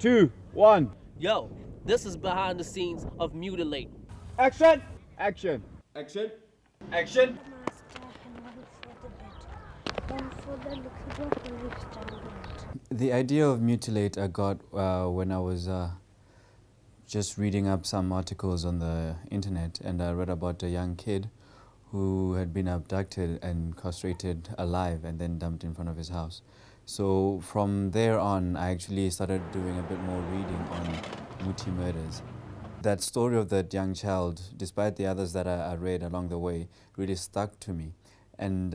2, 1. Yo, this is behind the scenes of Mutilate. Action! Action! Action! Action! The idea of Mutilate I got when I was just reading up some articles on the internet, and I read about a young kid who had been abducted and castrated alive and then dumped in front of his house. So from there on, I actually started doing a bit more reading on Muti murders. That story of that young child, despite the others that I read along the way, really stuck to me. And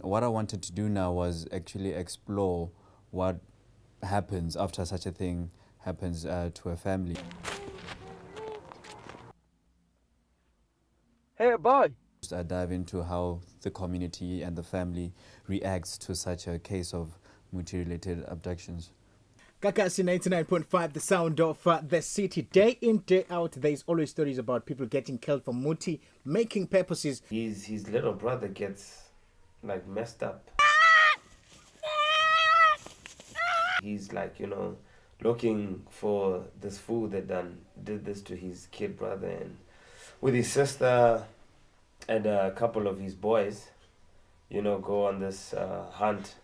what I wanted to do now was actually explore what happens after such a thing happens to a family. Hey, boy! I dive into how the community and the family reacts to such a case of Muti-related abductions. Kakasi 99.5, the sound of the city. Day in, day out, there's always stories about people getting killed for Muti making purposes. His little brother gets like messed up. He's like, you know, looking for this fool that did this to his kid brother, and with his sister and a couple of his boys, you know, go on this hunt,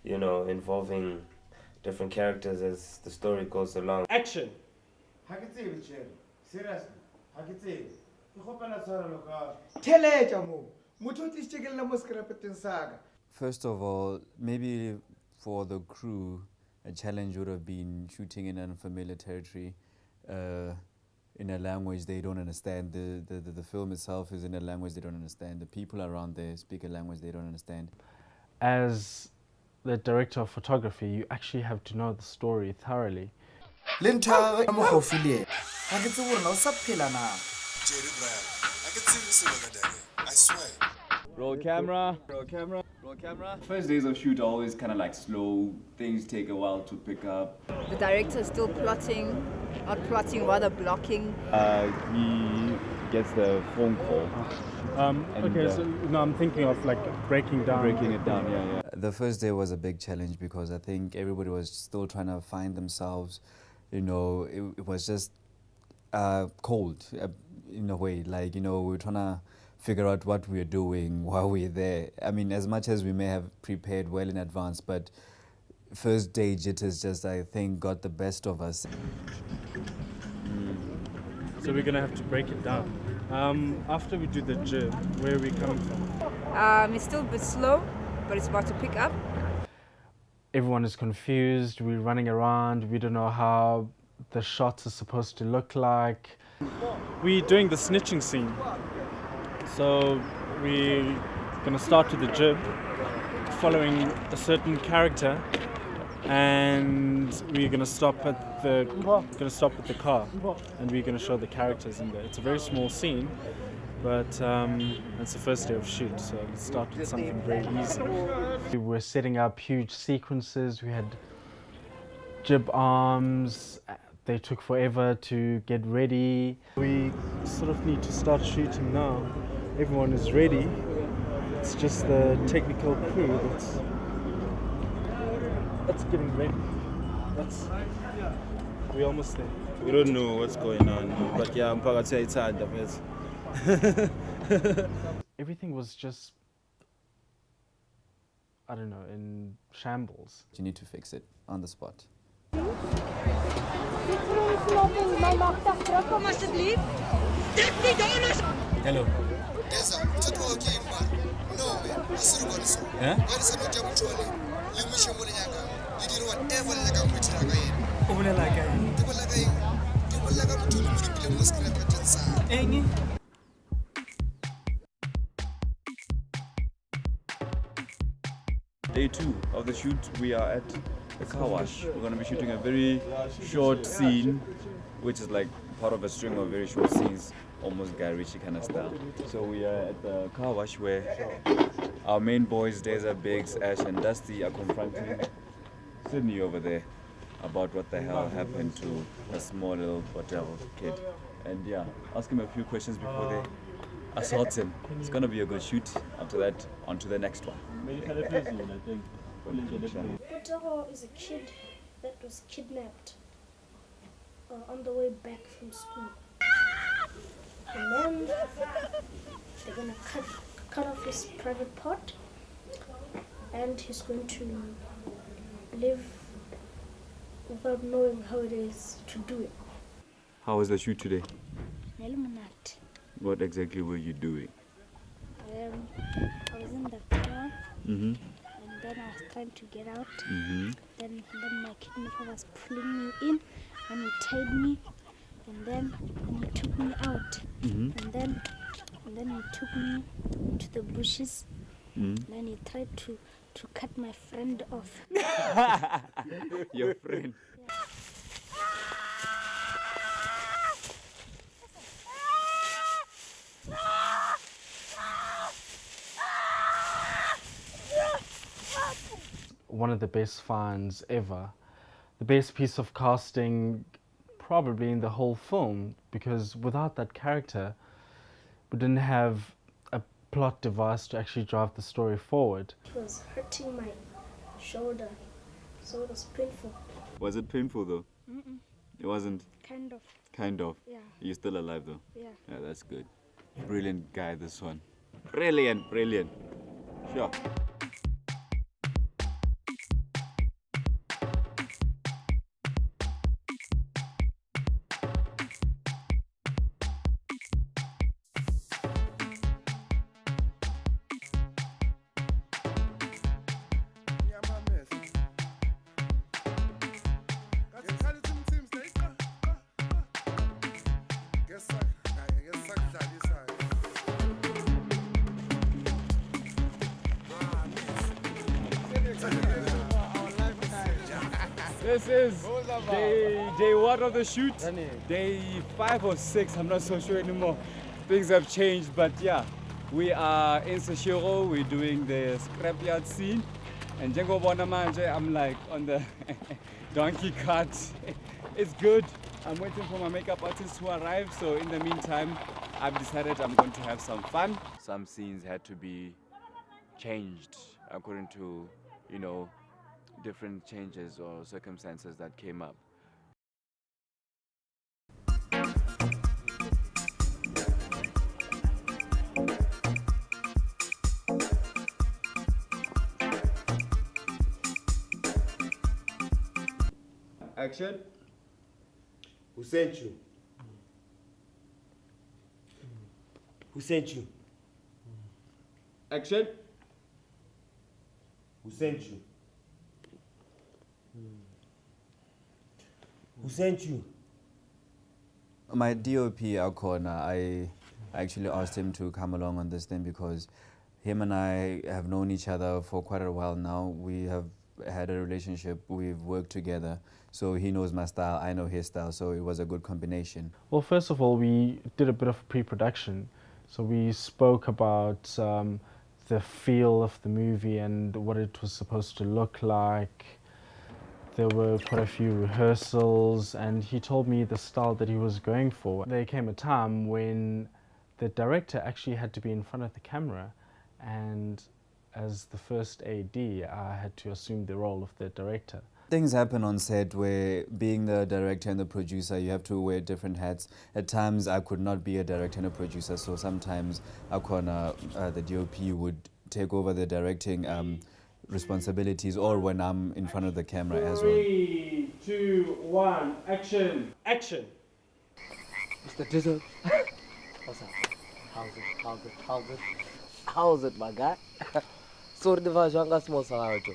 you know, involving different characters as the story goes along. Action! First of all, maybe for the crew, a challenge would have been shooting in unfamiliar territory, in a language they don't understand. The film itself is in a language they don't understand. The people around there speak a language they don't understand. As the director of photography, you actually have to know the story thoroughly. I swear. Roll camera. Roll camera. Roll camera. First days of shoot are always kind of like slow. Things take a while to pick up. The director is still plotting, not plotting, rather blocking. He gets the phone call. So now I'm thinking of like breaking it down, yeah. The first day was a big challenge because I think everybody was still trying to find themselves. You know, it was just cold in a way. Like, you know, we were trying to figure out what we're doing while we're there. I mean, as much as we may have prepared well in advance, but first day jitters just, I think, got the best of us. So we're gonna have to break it down. After we do the gym, where are we coming from? It's still a bit slow, but it's about to pick up. Everyone is confused, we're running around, we don't know how the shots are supposed to look like. We're doing the snitching scene. So we're gonna start with the gym, following a certain character, and we're gonna stop at the car, and we're gonna show the characters in there. It's a very small scene, but it's the first day of shoot, so let's start with something very easy. We were setting up huge sequences. We had jib arms. They took forever to get ready. We sort of need to start shooting now. Everyone is ready. It's just the technical crew that's getting ready. We're almost there. We don't know what's going on, but yeah, I'm going to say it's hard. Everything was just, I don't know, in shambles. You need to fix it on the spot. Hello. Day 2 of the shoot, we are at the car wash. We're going to be shooting a very short scene, which is like part of a string of very short scenes, almost Guy Ritchie kind of style. So we are at the car wash where our main boys, Deza, Biggs, Ash and Dusty, are confronting Sydney over there about what the hell happened to a small little hotel kid. And yeah, ask him a few questions before they assault him. It's going to be a good shoot. After that, on to the next one. Otero is a kid that was kidnapped on the way back from school. And then they're gonna cut off his private part, and he's going to live without knowing how it is to do it. How was the shoot today? Eliminate. What exactly were you doing? I was in the car, Mm-hmm. and then I was trying to get out. Mm-hmm. Then my kidnapper was pulling me in, and he tied me, and then he took me out, Mm-hmm. and then he took me to the bushes. Mm-hmm. Then he tried to cut my friend off. Your friend. One of the best finds ever. The best piece of casting probably in the whole film, because without that character, we didn't have a plot device to actually drive the story forward. It was hurting my shoulder, so it was painful. Was it painful though? Mm-mm. It wasn't? Kind of. Kind of. Yeah. You're still alive though? Yeah. Yeah, that's good. Brilliant guy, this one. Brilliant, brilliant. Sure. This is day one of the shoot. Day 5 or 6, I'm not so sure anymore. Things have changed, but yeah, we are in Sihle. We're doing the scrapyard scene. And Django Bonamanje, I'm like on the donkey cart. It's good. I'm waiting for my makeup artist to arrive. So in the meantime, I've decided I'm going to have some fun. Some scenes had to be changed according to, you know, different changes or circumstances that came up. Action. Who sent you? Who sent you? Action. Who sent you? Who sent you? My DOP, Alcona, I actually asked him to come along on this thing because him and I have known each other for quite a while now. We have had a relationship, we've worked together. So he knows my style, I know his style, so it was a good combination. Well, first of all, we did a bit of pre-production. So we spoke about the feel of the movie and what it was supposed to look like. There were quite a few rehearsals, and he told me the style that he was going for. There came a time when the director actually had to be in front of the camera, and as the first AD, I had to assume the role of the director. Things happen on set where being the director and the producer, you have to wear different hats. At times, I could not be a director and a producer, so sometimes Akona, the DOP, would take over the directing responsibilities, or when I'm in front of the camera as well. 3, 2, 1, action! Action! Mr. Dizzle. What's up? How's it, my guy? Sorry, the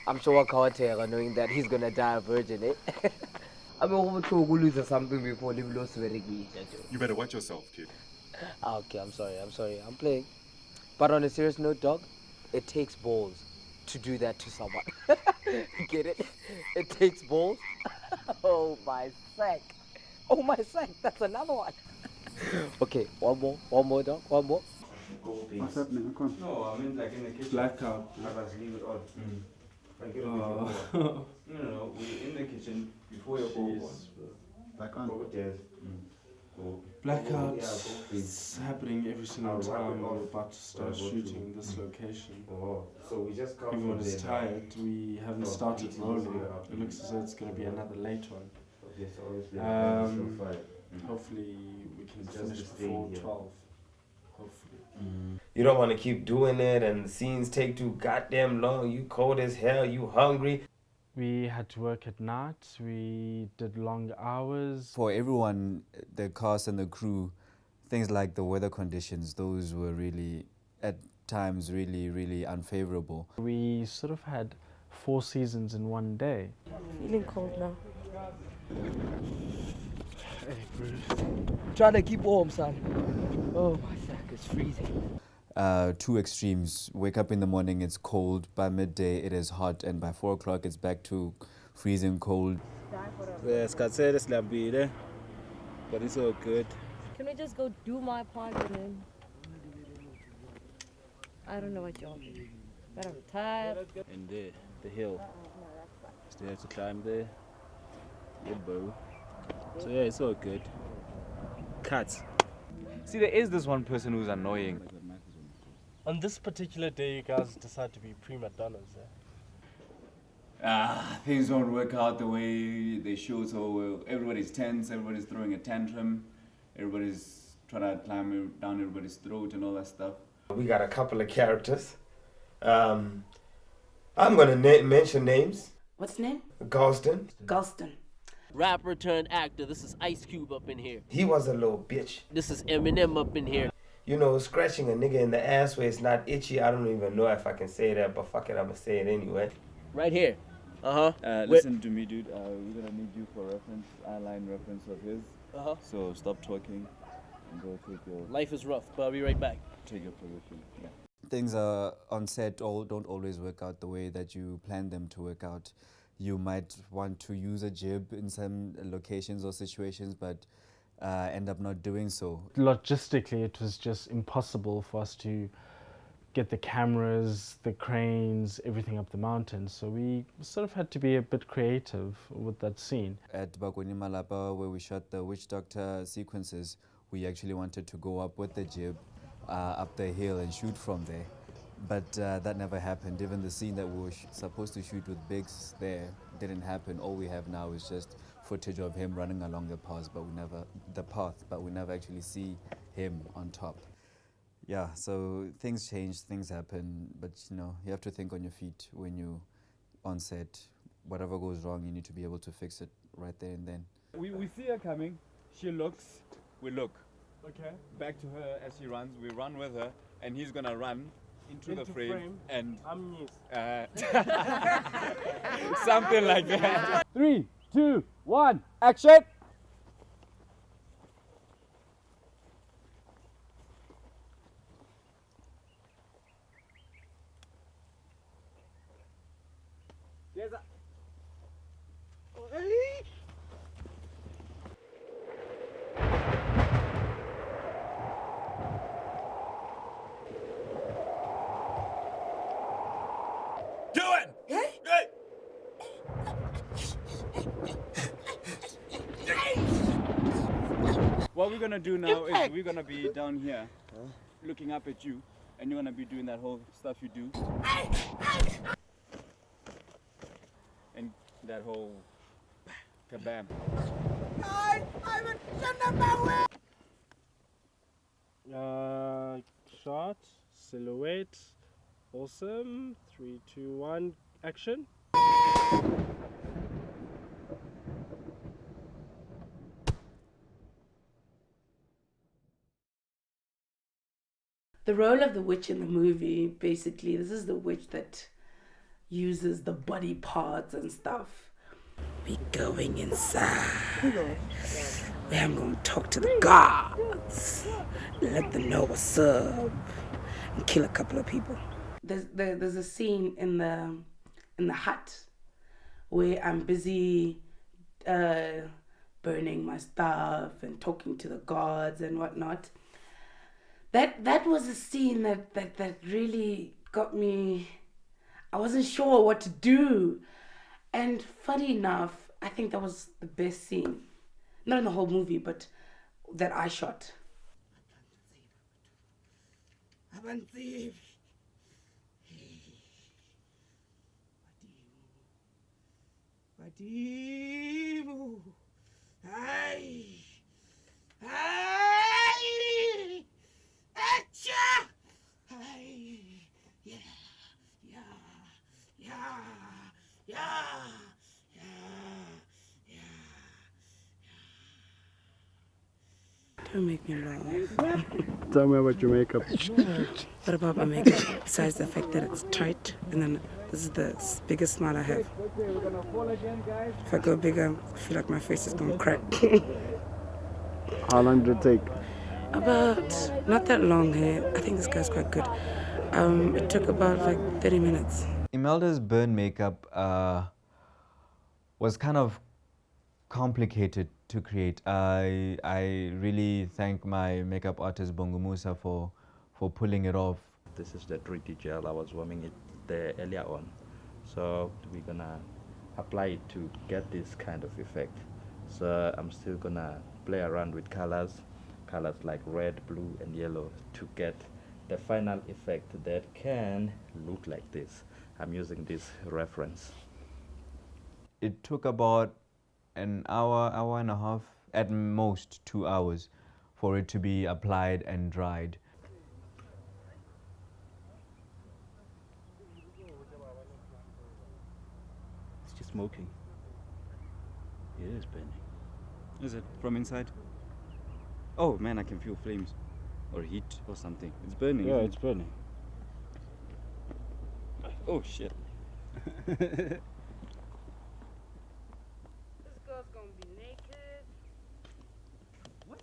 I'm sure Kawatega knowing that he's gonna die a virgin, eh? I mean, we'll lose something before we lose very good. You better watch yourself, kid. Okay, I'm sorry. I'm playing. But on a serious note, dog, it takes balls to do that to someone. Get it? It takes balls. Oh my sack. That's another one. Okay, one more, dog. One more. What's happening? No, I mean like in the kitchen. Blackout. I was leave it on. No, we're in the kitchen before your go. Back on. Go upstairs. Blackouts is happening every single time we're about to start shooting this location. So we just come Everyone from is there. tired. We haven't started rolling. It looks as though it's going to be another late one. Hopefully we can finish before 12. Hopefully. You don't want to keep doing it, and the scenes take too goddamn long. You cold as hell. You hungry. We had to work at night. We did long hours. For everyone, the cast and the crew, things like the weather conditions, those were really, at times, really, really unfavorable. We sort of had 4 seasons in one day. Feeling cold now. Hey, Bruce. Trying to keep warm, son. Oh, my sack is freezing. 2 extremes. Wake up in the morning, it's cold. By midday, it is hot. And by 4 o'clock, it's back to freezing cold. Yes, but it's all good. Can we just go do my part and then... I don't know what you're doing. But I'm tired. And there, the hill. Still have to climb there. Yeah, bro. So yeah, it's all good. Cats. See, there is this one person who's annoying. On this particular day, you guys decide to be prima donnas, Things don't work out the way they should, so everybody's tense, everybody's throwing a tantrum, everybody's trying to climb down everybody's throat and all that stuff. We got a couple of characters. I'm gonna mention names. What's his name? Galston. Galston. Rapper turned actor. This is Ice Cube up in here. He was a little bitch. This is Eminem up in here. You know, scratching a nigga in the ass where it's not itchy. I don't even know if I can say that, but fuck it, I'ma say it anyway. Right here. Listen to me, dude. We're gonna need you for reference, outline reference of his. So stop talking and go take your. Life is rough, but I'll be right back. Take your position. Yeah. Things on set don't always work out the way that you plan them to work out. You might want to use a jib in some locations or situations, but end up not doing so. Logistically, it was just impossible for us to get the cameras, the cranes, everything up the mountain. So we sort of had to be a bit creative with that scene. At Bakweni Malapa, where we shot the witch doctor sequences, we actually wanted to go up with the jib up the hill and shoot from there. But that never happened. Even the scene that we were supposed to shoot with Biggs there didn't happen. All we have now is just footage of him running along the path, but we never actually see him on top. Yeah, so things change, things happen, but you know, you have to think on your feet when you on set. Whatever goes wrong, you need to be able to fix it right there and then. We see her coming, she looks, we look. Okay. Back to her as she runs, we run with her, and he's gonna run into the frame and something like that. 3, 2, 1, action! What we're gonna do now is we're gonna be down here, looking up at you, and you're gonna be doing that whole stuff you do, and that whole kabam. Shot, silhouette, awesome. 3, 2, 1, action. The role of the witch in the movie, basically, this is the witch that uses the body parts and stuff. We going inside, where I'm gonna talk to the gods, let them know what's up, and kill a couple of people. There's a scene in the hut where I'm busy burning my stuff and talking to the gods and whatnot. That was a scene that really got me. I wasn't sure what to do. And funny enough, I think that was the best scene. Not in the whole movie, but that I shot. Hey! Hey! Atcha! Hey! Yeah! Yeah! Yeah! Yeah! Don't make me laugh. Tell me about your makeup. What about my makeup? Besides the fact that it's tight, and then this is the biggest smile I have. If I go bigger, I feel like my face is gonna crack. How long did it take? About not that long here. I think this guy's quite good. It took about like 30 minutes. Imelda's burn makeup was kind of complicated to create. I really thank my makeup artist Bongo Musa for pulling it off. This is the 3D gel. I was warming it there earlier on. So we're gonna apply it to get this kind of effect. So I'm still gonna play around with colors like red, blue and yellow to get the final effect that can look like this. I'm using this reference. It took about an hour and a half, at most 2 hours, for it to be applied and dried. It's just smoking. It is burning. Is it from inside? Oh man, I can feel flames or heat or something. It's burning. Yeah, isn't it's burning. it? Oh shit. This girl's gonna be naked. What?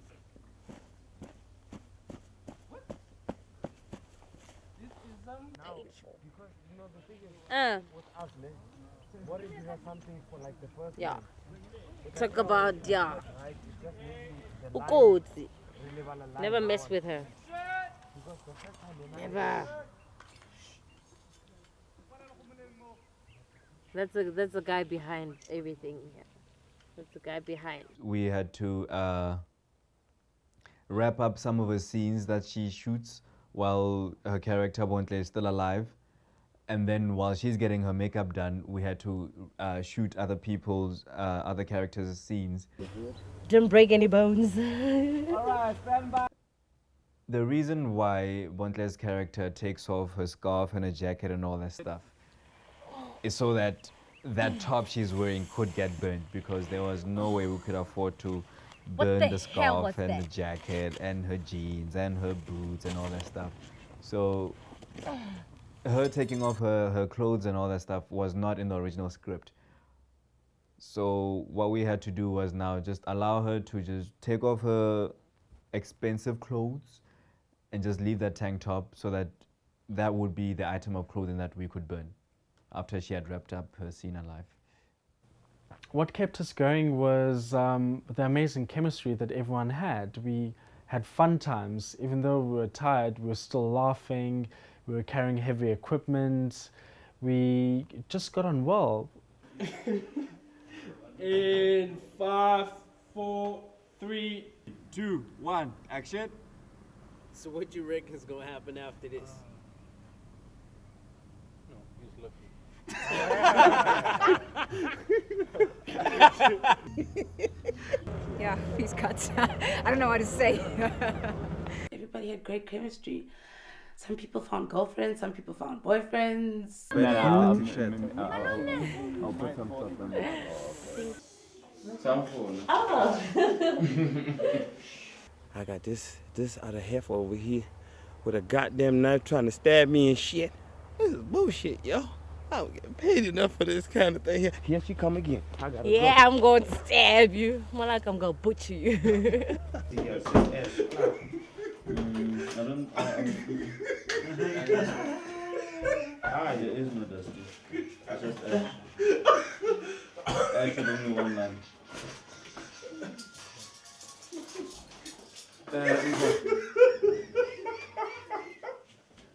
This is now, because you know the thing is with us, what if you have something for like the first yeah. time? Talk about, yeah. Right? It's just maybe the Ukotsi. really wanna lie Never down. mess with her. Because the first time they Never. That's the guy behind everything here. That's the guy behind. We had to wrap up some of the scenes that she shoots while her character Bontle is still alive. And then while she's getting her makeup done, we had to shoot other people's, other characters' scenes. Don't break any bones. Alright, stand by. The reason why Bontle's character takes off her scarf and her jacket and all that stuff is so that that top she's wearing could get burned, because there was no way we could afford to What burn the the hell was scarf and that? the jacket and her jeans and her boots and all that stuff. So her taking off her clothes and all that stuff was not in the original script. So what we had to do was now just allow her to just take off her expensive clothes and just leave that tank top, so that that would be the item of clothing that we could burn after she had wrapped up her scene alive. What kept us going was the amazing chemistry that everyone had. We had fun times. Even though we were tired, we were still laughing. We were carrying heavy equipment. We just got on well. In 5, 4, 3, 2, 1, action. So what do you reckon is gonna happen after this? Yeah, he's cut. I don't know what to say. Everybody had great chemistry. Some people found girlfriends, some people found boyfriends. I'll put some stuff on there. Oh. I got this other heifer over here with a goddamn knife trying to stab me and shit. This is bullshit, yo. I don't get paid enough for this kind of thing here. Here she come again. I gotta Yeah, I'm going to stab you. More like I'm going to butcher you. There is no dusty. It's just ash. Ash with only one line.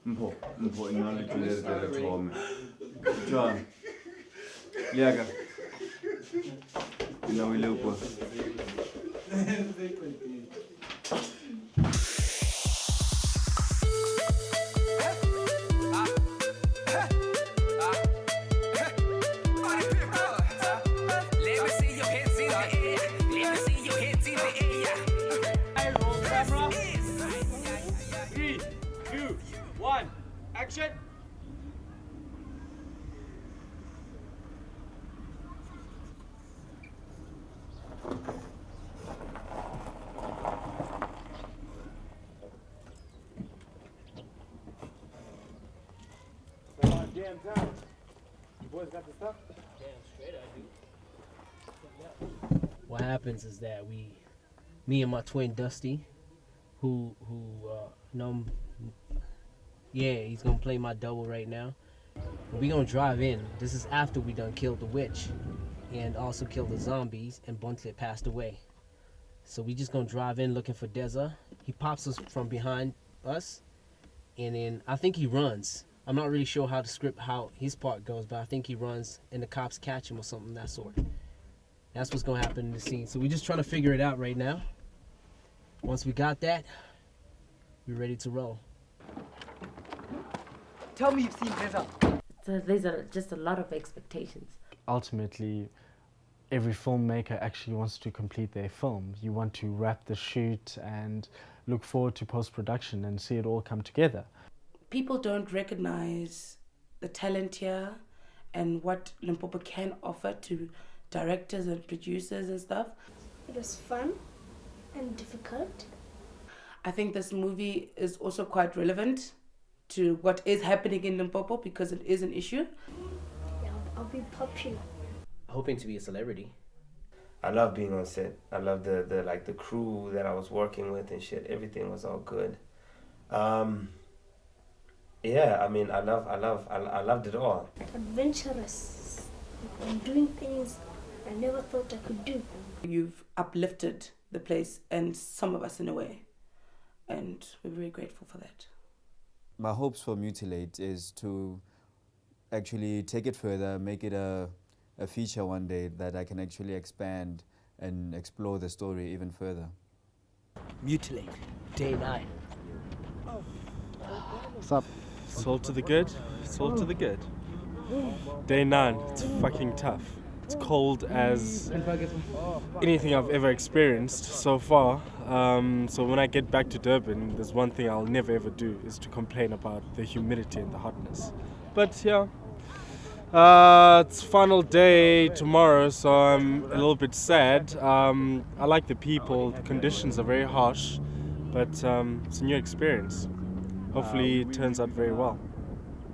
Mpho, acknowledge the trauma. John. Liaga. Now we look what. Let me see your hands in the air. Let me see your One, action. Damn time. You boys got the stuff? Damn straight I do. What happens is that me and my twin Dusty, who know, yeah, he's gonna play my double right now. We gonna drive in. This is after we done killed the witch, and also killed the zombies, and Mutilate passed away. So we just gonna drive in looking for Deza. He pops us from behind us, and then I think he runs. I'm not really sure how his part goes, but I think he runs and the cops catch him or something of that sort. That's what's gonna happen in the scene. So we're just trying to figure it out right now. Once we got that, we're ready to roll. Tell me you've seen Deza. So there's just a lot of expectations. Ultimately, every filmmaker actually wants to complete their film. You want to wrap the shoot and look forward to post-production and see it all come together. People don't recognize the talent here and what Limpopo can offer to directors and producers and stuff. It was fun and difficult. I think this movie is also quite relevant to what is happening in Limpopo because it is an issue. Yeah, I'll be popular. Hoping to be a celebrity. I love being on set. I love the crew that I was working with and shit. Everything was all good. Yeah, I mean, I loved it all. Adventurous. I'm doing things I never thought I could do. You've uplifted the place and some of us in a way, and we're very grateful for that. My hopes for Mutilate is to actually take it further, make it a feature one day that I can actually expand and explore the story even further. Mutilate, day 9. What's up? It's all to the good. It's all to the good. Day 9. It's fucking tough. It's cold as anything I've ever experienced so far. So when I get back to Durban, there's one thing I'll never ever do is to complain about the humidity and the hotness. But yeah, it's final day tomorrow, so I'm a little bit sad. I like the people. The conditions are very harsh, but it's a new experience. Hopefully it turns out very well.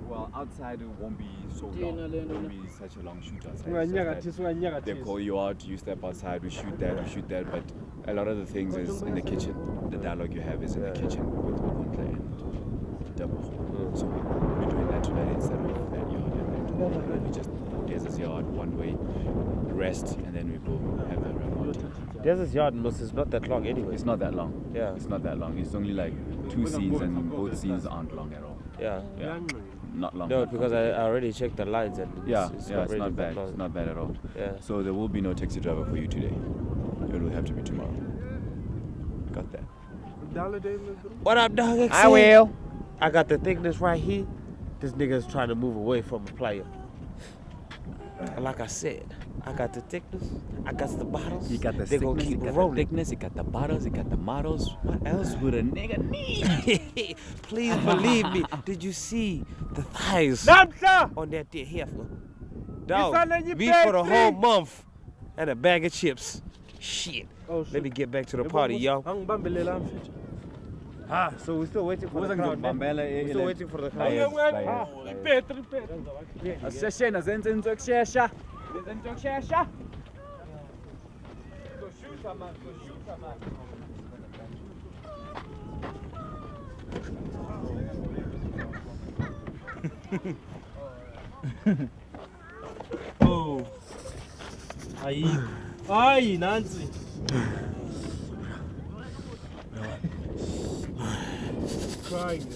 Well, outside it won't be so long. It won't be such a long shoot outside. They call you out, you step outside, we shoot that, but a lot of the things is in the kitchen. The dialogue you have is in the kitchen with Muti and Double. So we're doing that tonight instead of that yard. And we just, there's a yard, one way, rest, and then we go have a round. There's yard is not that long anyway. It's not that long. Yeah. It's not that long. It's only like 2 scenes and both scenes aren't long at all. Yeah. Not long. No, because I already checked the lines and it's not bad. It's not bad at all. Yeah. So there will be no taxi driver for you today. It will have to be tomorrow. Got that. What up, dog? I will. I got the thickness right here. This nigga's trying to move away from a player. And like I said, I got the thickness, I got the bottles. You got the They gonna thickness, keep you got rolling. the thickness, you got the bottles, you got the models. What else would a nigga need? Please believe me. Did you see the thighs on that dead heifer? Dog, me for the whole month and a bag of chips. Shit. Let me get back to the party, y'all. So we're still waiting for the crowd. We're still waiting for the crowd. Oh. Ai, Nancy. Crying.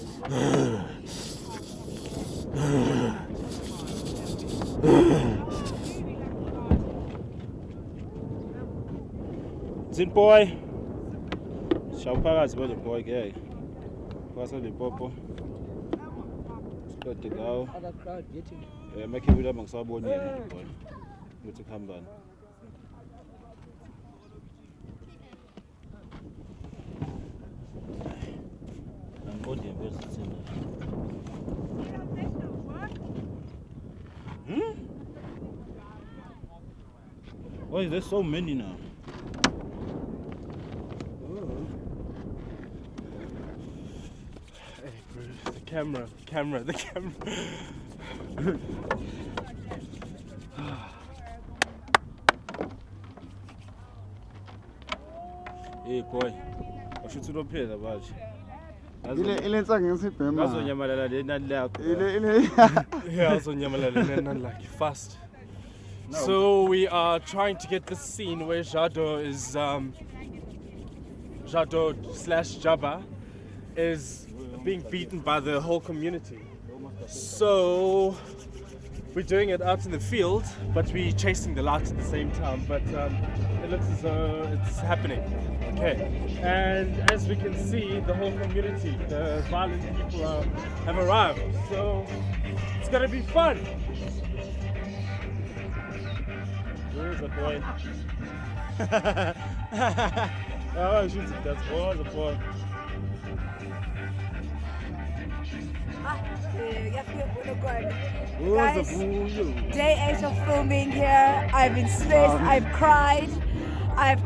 Zin boy. Shawuphakathi kwele boy ke. Kwasa Limpopo. Siqede ngawo. Other crowd getting. Makhe ulama ngisaboni yena boy. Ukuthi kuhambani. Angqondi impela sithini. Boys, there's so many now. Hey, bro, the camera. Hey boy, I should not pay the badge. Ile nsanga ngisibhema. Ngazonyamalala lenani lakho. Yeah, azonyamalala lenani lakho fast. So we are trying to get this scene where Jado is Jado / Jabba is being beaten by the whole community. So we're doing it out in the field, but we're chasing the light at the same time. But it looks as though it's happening. Okay. And as we can see, the whole community, the violent people have arrived. So it's gonna be fun. Where's the boy? Oh, shoots it. That's all the boy. Guys, day 8 of filming here. I've been stressed, I've cried, I've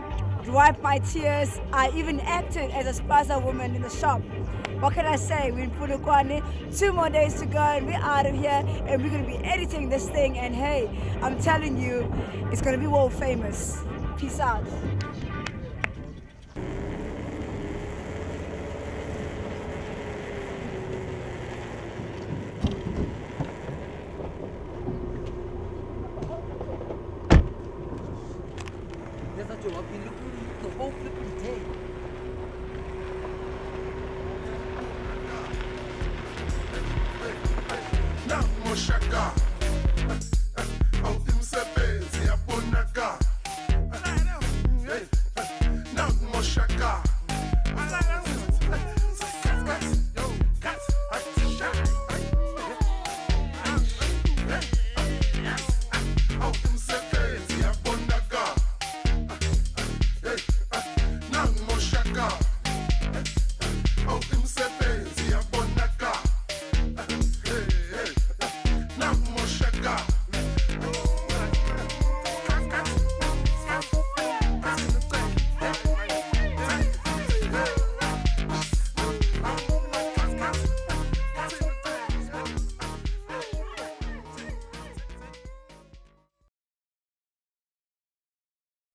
wiped my tears. I even acted as a spaza woman in the shop. What can I say? We're in Polokwane, 2 more days to go and we're out of here and we're going to be editing this thing and hey, I'm telling you, it's going to be world famous. Peace out.